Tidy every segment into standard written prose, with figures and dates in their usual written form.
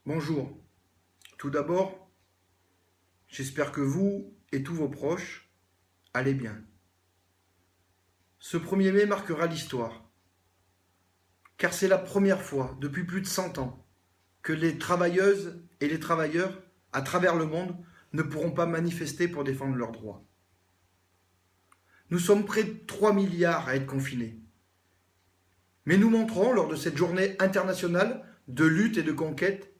Bonjour. Tout d'abord, j'espère que vous et tous vos proches allez bien. Ce 1er mai marquera l'histoire, car c'est la première fois depuis plus de 100 ans que les travailleuses et les travailleurs à travers le monde ne pourront pas manifester pour défendre leurs droits. Nous sommes près de 3 milliards à être confinés. Mais nous montrons, lors de cette journée internationale de lutte et de conquête,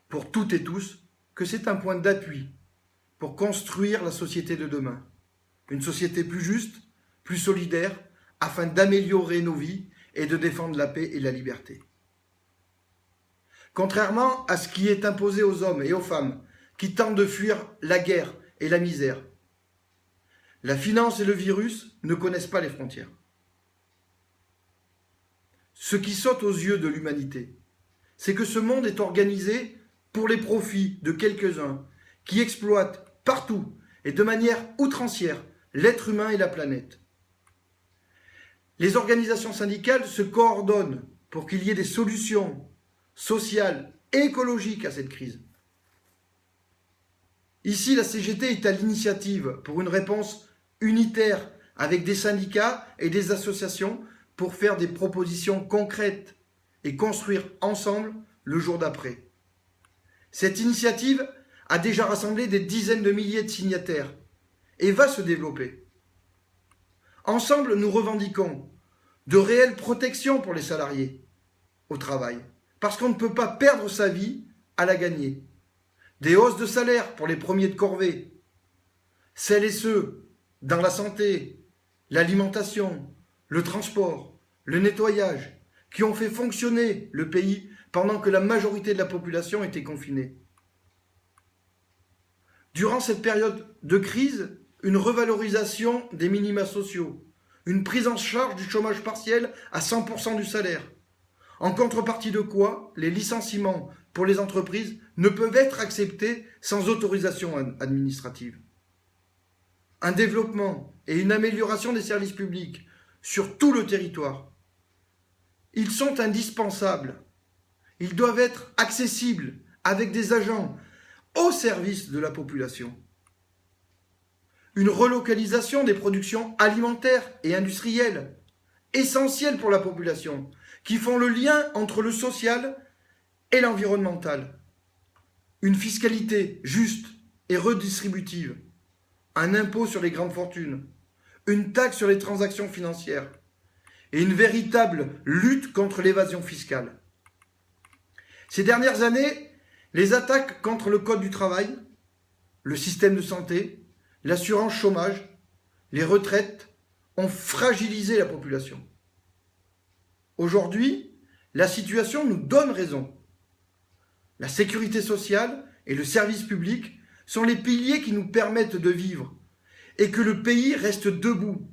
pour toutes et tous, que c'est un point d'appui pour construire la société de demain. Une société plus juste, plus solidaire, afin d'améliorer nos vies et de défendre la paix et la liberté. Contrairement à ce qui est imposé aux hommes et aux femmes qui tentent de fuir la guerre et la misère, la finance et le virus ne connaissent pas les frontières. Ce qui saute aux yeux de l'humanité, c'est que ce monde est organisé pour les profits de quelques-uns qui exploitent partout et de manière outrancière l'être humain et la planète. Les organisations syndicales se coordonnent pour qu'il y ait des solutions sociales et écologiques à cette crise. Ici, la CGT est à l'initiative pour une réponse unitaire avec des syndicats et des associations pour faire des propositions concrètes et construire ensemble le jour d'après. Cette initiative a déjà rassemblé des dizaines de milliers de signataires et va se développer. Ensemble, nous revendiquons de réelles protections pour les salariés au travail, parce qu'on ne peut pas perdre sa vie à la gagner. Des hausses de salaire pour les premiers de corvée, celles et ceux dans la santé, l'alimentation, le transport, le nettoyage, qui ont fait fonctionner le pays pendant que la majorité de la population était confinée. Durant cette période de crise, une revalorisation des minima sociaux, une prise en charge du chômage partiel à 100% du salaire. En contrepartie de quoi, les licenciements pour les entreprises ne peuvent être acceptés sans autorisation administrative. Un développement et une amélioration des services publics sur tout le territoire. Ils sont indispensables. Ils doivent être accessibles avec des agents au service de la population. Une relocalisation des productions alimentaires et industrielles, essentielles pour la population, qui font le lien entre le social et l'environnemental. Une fiscalité juste et redistributive, un impôt sur les grandes fortunes, une taxe sur les transactions financières et une véritable lutte contre l'évasion fiscale. Ces dernières années, les attaques contre le Code du travail, le système de santé, l'assurance chômage, les retraites ont fragilisé la population. Aujourd'hui, la situation nous donne raison. La sécurité sociale et le service public sont les piliers qui nous permettent de vivre et que le pays reste debout.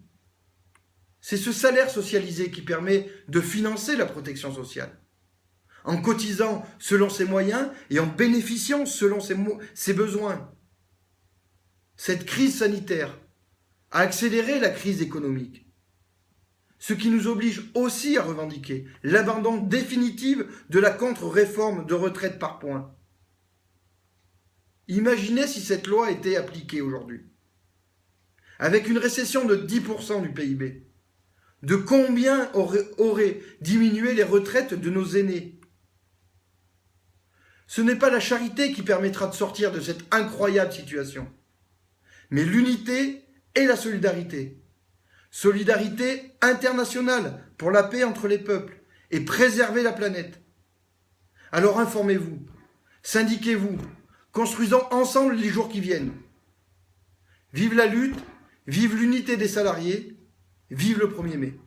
C'est ce salaire socialisé qui permet de financer la protection sociale. En cotisant selon ses moyens et en bénéficiant selon ses besoins. Cette crise sanitaire a accéléré la crise économique, ce qui nous oblige aussi à revendiquer l'abandon définitif de la contre-réforme de retraite par points. Imaginez si cette loi était appliquée aujourd'hui. Avec une récession de 10% du PIB, de combien auraient diminué les retraites de nos aînés ? Ce n'est pas la charité qui permettra de sortir de cette incroyable situation, mais l'unité et la solidarité. Solidarité internationale pour la paix entre les peuples et préserver la planète. Alors informez-vous, syndiquez-vous, construisons ensemble les jours qui viennent. Vive la lutte, vive l'unité des salariés, vive le 1er mai.